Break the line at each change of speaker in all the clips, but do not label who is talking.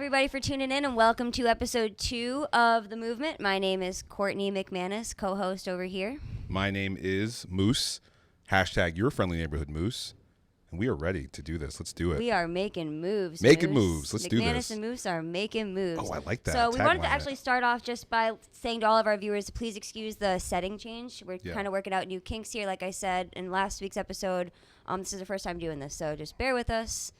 everybody, for tuning in, and welcome to episode 2 of The Movement. My name is Courtney McManus, co-host over here.
My name is Moose, hashtag your friendly neighborhood Moose, and we are ready to do this. Let's do it.
We are making moves.
Making
Moose.
moves. Let's do this.
McManus and Moose are making moves.
Oh, I like that.
So we wanted to
Tagline
actually start off just by saying to all of our viewers, please excuse the setting change. We're kind of working out new kinks here. Like I said in last week's episode, this is the first time doing this, so just bear with us.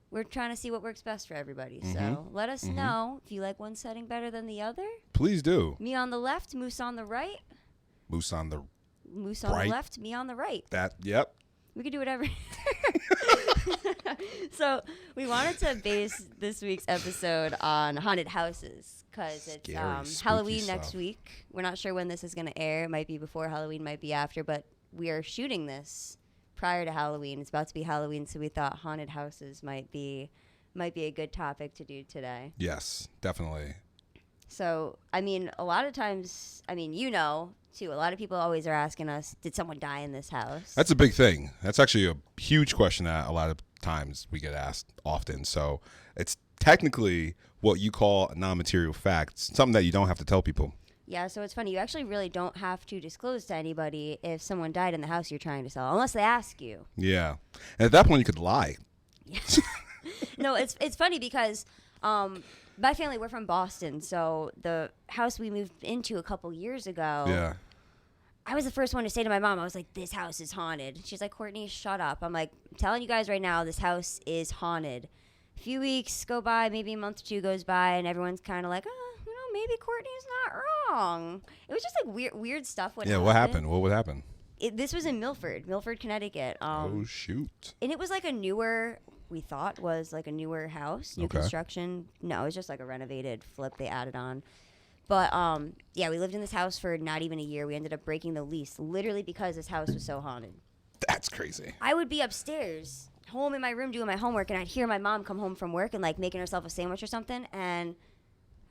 We're trying to see what works best for everybody. So let us know if you like one setting better than the other.
Please do.
Me on the left, Moose on the right.
Moose on the
the left, me on the right.
Yep.
We could do whatever. So we wanted to base this week's episode on haunted houses because it's Halloween next week. We're not sure when this is going to air. It might be before Halloween, might be after, but we are shooting this prior to Halloween. It's about to be Halloween, so we thought haunted houses might be a good topic to do today.
Yes, definitely.
So, I mean, a lot of times, too, a lot of people always are asking us, did someone die in this house?
That's a big thing. That's actually a huge question that a lot of times we get asked often. So it's technically what you call a non-material fact, something that you don't have to tell people.
Yeah, so it's funny. You actually really don't have to disclose to anybody if someone died in the house you're trying to sell, unless they ask you.
Yeah. And at that point, you could lie.
Yeah. No, it's funny because my family, we're from Boston, so the house we moved into a couple years ago, I was the first one to say to my mom, I was like, this house is haunted. She's like, Courtney, shut up. I'm like, I'm telling you guys right now, this house is haunted. A few weeks go by, maybe a month or two goes by, and everyone's kind of like, maybe Courtney's not wrong. It was just like weird stuff. What
happened? What would happen?
This was in Milford, Connecticut.
Oh, shoot.
And it was like we thought was like a newer house, new construction. No, it was just like a renovated flip they added on. But, we lived in this house for not even a year. We ended up breaking the lease literally because this house was so haunted.
That's crazy.
I would be upstairs, home in my room doing my homework, and I'd hear my mom come home from work and like making herself a sandwich or something, and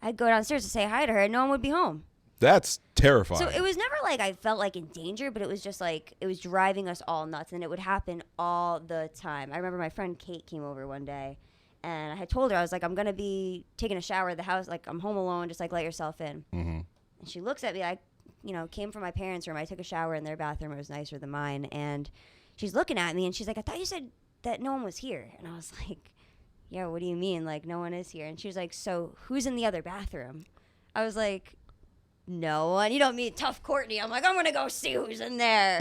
I'd go downstairs to say hi to her, and no one would be home.
That's terrifying.
So it was never like I felt like in danger, but it was just like it was driving us all nuts, and it would happen all the time. I remember my friend Kate came over one day, and I had told her, I was like, I'm going to be taking a shower at the house. Like, I'm home alone. Just, like, let yourself in. Mm-hmm. And she looks at me. I, came from my parents' room. I took a shower in their bathroom. It was nicer than mine. And she's looking at me, and she's like, I thought you said that no one was here. And I was like, yeah, what do you mean? Like, no one is here. And she was like, so who's in the other bathroom? I was like, no one. You don't mean tough Courtney. I'm like, I'm going to go see who's in there.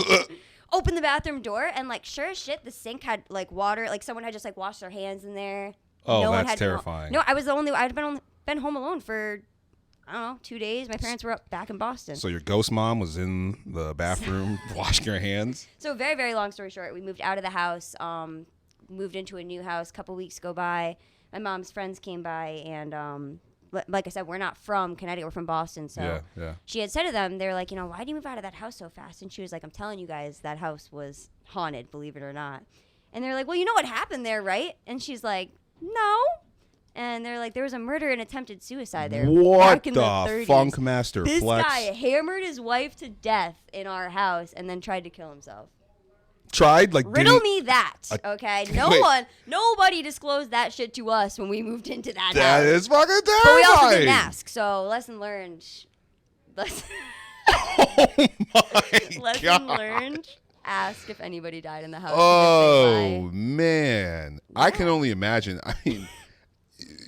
Open the bathroom door, and, like, sure as shit, the sink had, like, water. Like, someone had just, like, washed their hands in there.
Oh, that's terrifying.
No, I was the only. I'd been home alone for, 2 days. My parents were back in Boston.
So your ghost mom was in the bathroom washing her hands? So
very, very long story short, we moved out of the house, moved into a new house. A couple weeks go by. My mom's friends came by, and like I said, we're not from Connecticut. We're from Boston. So she had said to them, they were like, why did you move out of that house so fast? And she was like, I'm telling you guys, that house was haunted, believe it or not. And they're like, well, you know what happened there, right? And she's like, no. And they're like, there was a murder and attempted suicide there.
What
back in
the
30s.
Funk Master
this
Flex?
This guy hammered his wife to death in our house and then tried to kill himself. Riddle me that, okay? Nobody disclosed that shit to us when we moved into that house.
That is fucking terrifying.
But we also didn't ask, so lesson learned.
Oh my
Lesson learned. Ask if anybody died in the house.
Oh, man. Yeah. I can only imagine. I mean,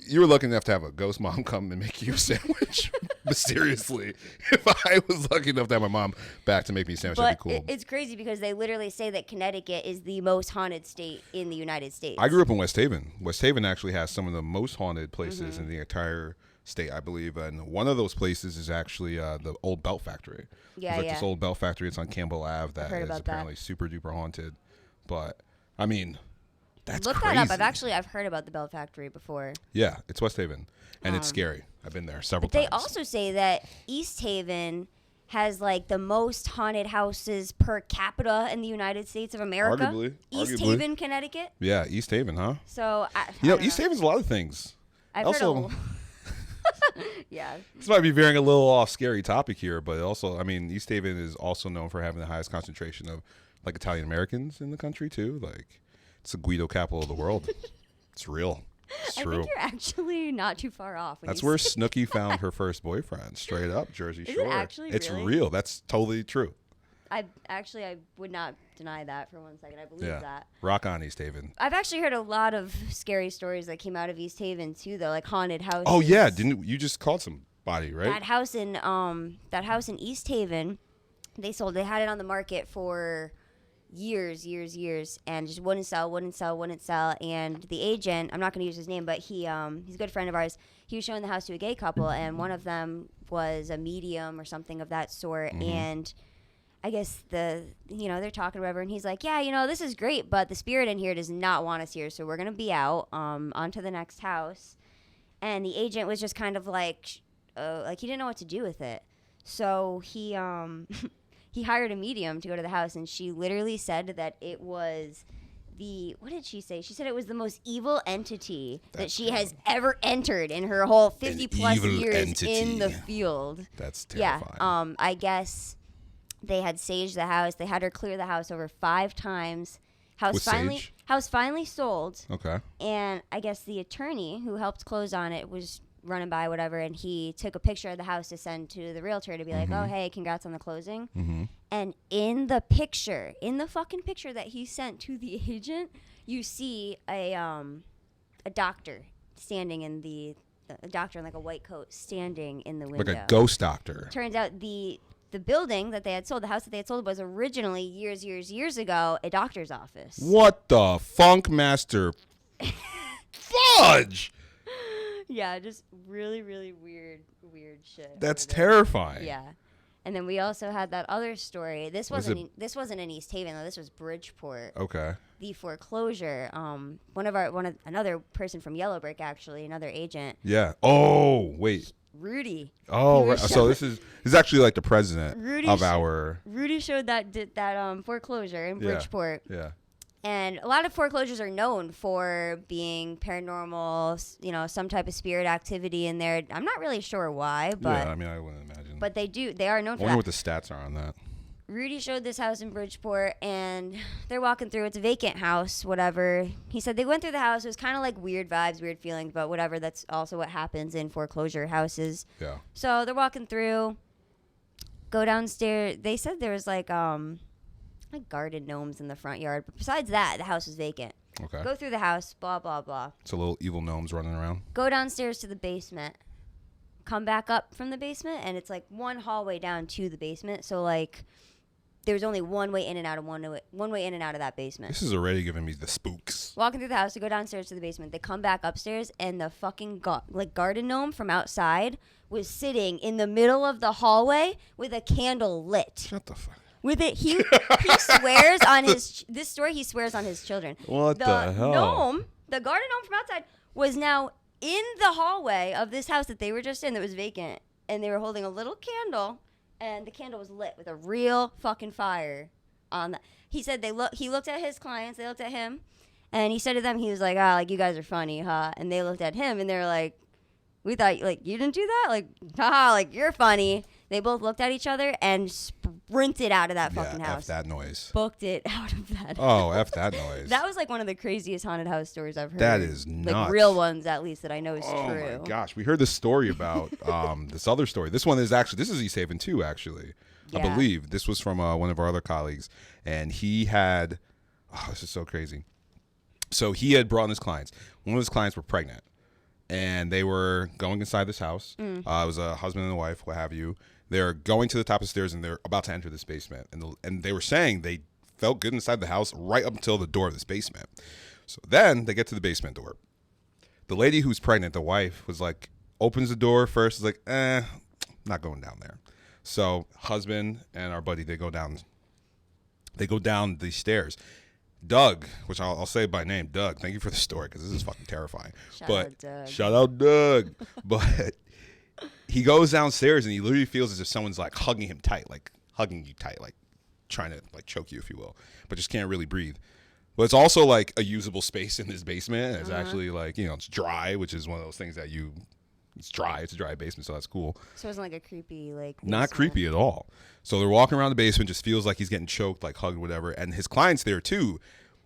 you were lucky enough to have a ghost mom come and make you a sandwich. Mysteriously. If I was lucky enough to have my mom back to make me a sandwich, that'd be cool.
It's crazy because they literally say that Connecticut is the most haunted state in the United States.
I grew up in West Haven. West Haven actually has some of the most haunted places in the entire state, I believe. And one of those places is actually the old belt factory.
Yeah,
This old belt factory. It's on Campbell Ave that is apparently super duper haunted. But I mean, that's
Look
crazy.
that up. I've heard about the belt factory before.
Yeah, it's West Haven, and it's scary. I've been there several
times.
They
also say that East Haven has like the most haunted houses per capita in the United States of America.
Arguably.
East Haven, Connecticut.
Yeah, East Haven, huh?
So
East Haven's a lot of things.
I've
also,
heard yeah.
This might be veering a little off scary topic here, but also, I mean, East Haven is also known for having the highest concentration of like Italian Americans in the country too. Like, it's the Guido capital of the world. It's real. It's
I
true.
think you're actually not too far off.
That's where Snooki found her first boyfriend. Straight up, Jersey
Is
Shore.
it actually
It's
really?
real. That's totally true.
I would not deny that for 1 second. I believe that.
Rock on, East Haven.
I've actually heard a lot of scary stories that came out of East Haven too, though, like haunted houses.
Oh yeah, didn't you just called somebody, right?
That house in East Haven, they had it on the market for years, and just wouldn't sell. And the agent, I'm not going to use his name, but he's a good friend of ours. He was showing the house to a gay couple, and one of them was a medium or something of that sort, and I guess they're talking or whatever, and he's like, yeah, this is great, but the spirit in here does not want us here, so we're gonna be out, on to the next house. And the agent was just kind of like he didn't know what to do with it, so he he hired a medium to go to the house, and she literally said that it was what did she say? She said it was the most evil entity that she has ever entered in her whole 50 plus years in the field.
That's terrifying.
I guess they had saged the house. They had her clear the house over 5 times. House finally sold.
Okay.
And I guess the attorney who helped close on it was running by, whatever, and he took a picture of the house to send to the realtor to be like, oh, hey, congrats on the closing. And in the fucking picture that he sent to the agent, you see a doctor standing in a doctor in like a white coat standing in the window.
Like a ghost doctor.
Turns out the building that they had sold, the house that they had sold, was originally years ago a doctor's office.
What the funk master fudge?
Yeah, just really, really weird shit.
That's terrifying.
Yeah. And then we also had that other story. This wasn't in East Haven though. This was Bridgeport.
Okay.
The foreclosure. Another person from Yellowbrick, actually, another agent.
Yeah. Oh, wait.
Rudy.
Oh, right. So this is actually like the president of our.
Rudy showed that foreclosure in Bridgeport.
Yeah.
And a lot of foreclosures are known for being paranormal, some type of spirit activity in there. I'm not really sure why, but
yeah, I mean, I wouldn't imagine.
But they are known for that.
I wonder what the stats are on that.
Rudy showed this house in Bridgeport, and they're walking through. It's a vacant house, whatever. He said they went through the house. It was kind of like weird vibes, weird feelings, but whatever. That's also what happens in foreclosure houses.
Yeah.
So they're walking through, go downstairs. They said there was like garden gnomes in the front yard. But besides that, the house was vacant.
Okay.
Go through the house, blah, blah, blah.
So little evil gnomes running around.
Go downstairs to the basement. Come back up from the basement, and it's like one hallway down to the basement. So like there's only one way in and out of that basement.
This is already giving me the spooks.
Walking through the house to go downstairs to the basement. They come back upstairs, and the fucking garden gnome from outside was sitting in the middle of the hallway with a candle lit.
Shut the fuck.
With it, he swears on this story. He swears on his children.
What the hell?
The garden gnome from outside, was now in the hallway of this house that they were just in that was vacant, and they were holding a little candle, and the candle was lit with a real fucking fire on that. He said he looked at his clients, they looked at him, and he said to them, he was like, like, you guys are funny, huh? And they looked at him, and they were like, we thought, like, you didn't do that? Like, haha, like, you're funny. They both looked at each other and sprinted out of that fucking house.
F that noise.
Booked it out of that house.
Oh, F that noise.
That was like one of the craziest haunted house stories I've heard.
That is nuts.
Like real ones, at least, that I know is true.
Oh my gosh. We heard this story about this other story. This one is actually, this is East Haven too, actually. Yeah. I believe. This was from one of our other colleagues. And he had, this is so crazy. So he had brought in his clients. One of his clients were pregnant. And they were going inside this house. It was a husband and a wife, what have you. They're going to the top of the stairs, and they're about to enter this basement. And they were saying they felt good inside the house right up until the door of this basement. So then they get to the basement door. The lady who's pregnant, the wife, was like, opens the door first. Is like, not going down there. So husband and our buddy, they go down the stairs. Doug, which I'll say by name, Doug, thank you for the story because this is fucking terrifying. Shout out Doug. But he goes downstairs and he literally feels as if someone's like hugging him tight, like hugging you tight, like trying to like choke you, if you will, but just can't really breathe. But it's also like a usable space in this basement. It's actually like, it's dry, which is one of those things that it's dry. It's a dry basement, so that's cool.
So it wasn't like a creepy, like...
Not creepy at all. So they're walking around the basement, just feels like he's getting choked, like hugged, whatever. And his client's there too.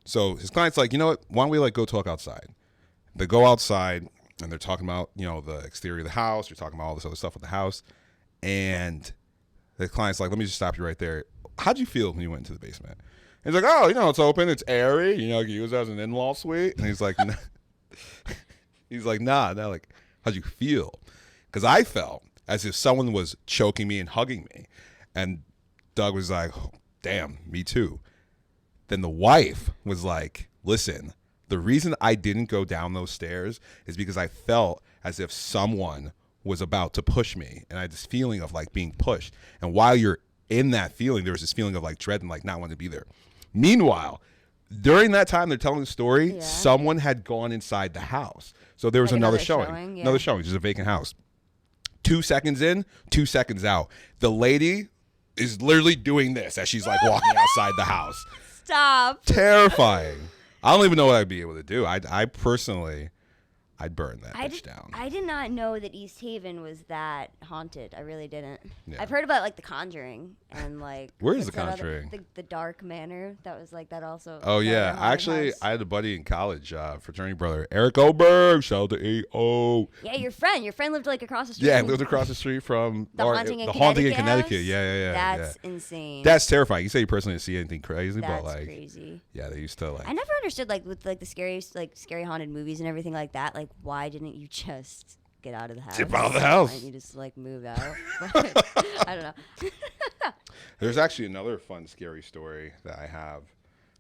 So his client's like, you know what? Why don't we like go talk outside? They go outside and they're talking about, the exterior of the house. You're talking about all this other stuff with the house. And the client's like, let me just stop you right there. How'd you feel when you went into the basement? And he's like, oh, it's open. It's airy. You can use it as an in-law suite. And he's like, nah. Like, how'd you feel? Because I felt as if someone was choking me and hugging me. And Doug was like, oh, damn, me too. Then the wife was like, listen, the reason I didn't go down those stairs is because I felt as if someone was about to push me. And I had this feeling of like being pushed. And while you're in that feeling, there was this feeling of like dread and like not wanting to be there. Meanwhile, during that time they're telling the story, someone had gone inside the house. So there was like another showing. Another showing, just a vacant house. 2 seconds in, 2 seconds out. The lady is literally doing this as she's like walking outside the house.
Stop.
Terrifying. I don't even know what I'd be able to do. I personally, I'd burn that bitch down.
I did not know that East Haven was that haunted. I really didn't.
Yeah.
I've heard about like The Conjuring and like.
Where is The Conjuring?
The Dark Manor. That was like that also.
Oh yeah, actually, I had a buddy in college, fraternity brother, Eric Oberg. Shout out to AO.
Yeah, your friend. Your friend lived like across the street.
Yeah, he lived across the street from
the haunting in Connecticut.
Yeah.
That's insane.
That's terrifying. You say you personally didn't see anything crazy, but like
crazy.
Yeah, they used to like.
I never understood like with like the scary haunted movies and everything like that. Like, why didn't you just get out of the house?
Get out of the house.
Why didn't you just like move out? I don't know.
There's actually another fun, scary story that I have.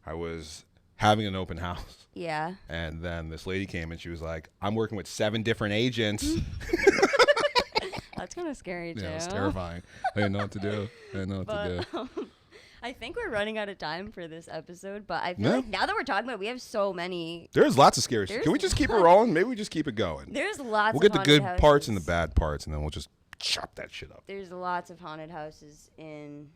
I was having an open house.
Yeah.
And then this lady came and she was like, I'm working with 7 different agents.
That's kind of scary, too.
Yeah, it was terrifying. I didn't know what to do.
I think we're running out of time for this episode, but I feel like now that we're talking about it, we have so many.
There's lots of scary stuff. Can we just keep it rolling? Maybe we just keep it going.
There's lots.
We'll get the good
houses.
parts and the bad parts, and then we'll just chop that shit up.
There's lots of haunted houses in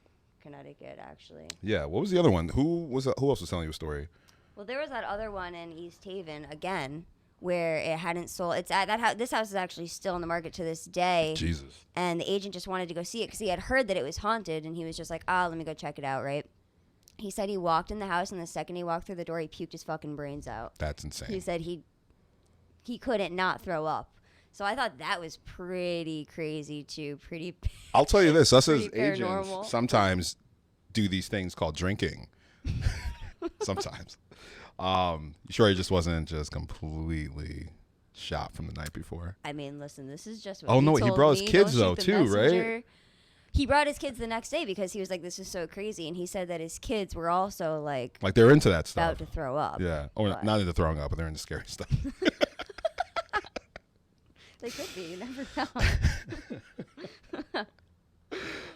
Connecticut, actually.
Yeah. What was the other one? Who else was telling you a story?
Well, there was that other one in East Haven again, where it hadn't sold. It's at that house. This house is actually still on the market to this day.
Jesus.
And the agent just wanted to go see it because he had heard that it was haunted, and he was just like, let me go check it out, right? He said he walked in the house, and the second he walked through the door, he puked his fucking brains out.
That's insane.
He said he couldn't not throw up. So I thought that was pretty crazy, too.
I'll tell you this. Us as
paranormal.
agents sometimes do these things called drinking. Sometimes. Sure he just wasn't just completely shot from the night before?
I mean, listen, this is just what
he brought his kids, though, too, right?
He brought his kids the next day because he was like, this is so crazy. And he said that his kids were also like
they're into that stuff.
About to throw up.
Yeah. Or not into throwing up, but they're into scary stuff.
They could be. You never know.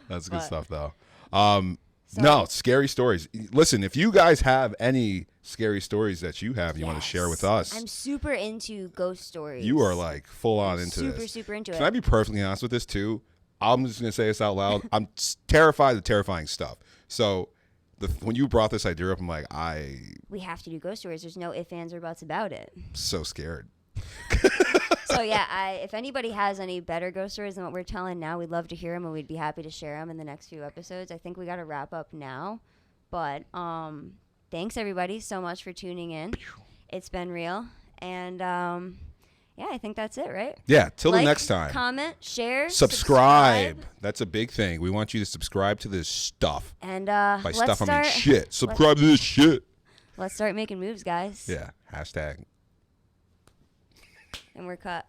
That's good stuff, though. No, scary stories. Listen, if you guys have any scary stories that you have you want to share with us.
I'm super into ghost stories.
You are like full on into this.
Super into it.
Can I be perfectly honest with this, too? I'm just going to say this out loud. I'm terrified of terrifying stuff. So when you brought this idea up, I'm like, we
have to do ghost stories. There's no ifs, ands, or buts about it.
So scared.
So, yeah, if anybody has any better ghost stories than what we're telling now, we'd love to hear them, and we'd be happy to share them in the next few episodes. I think we got to wrap up now. But thanks, everybody, so much for tuning in. It's been real. And yeah, I think that's it, right?
Yeah, till the next time.
Comment, share,
subscribe. That's a big thing. We want you to subscribe to this stuff.
And
by stuff, I mean shit. Subscribe to this shit.
Let's start making moves, guys.
Yeah, hashtag.
And we're cut.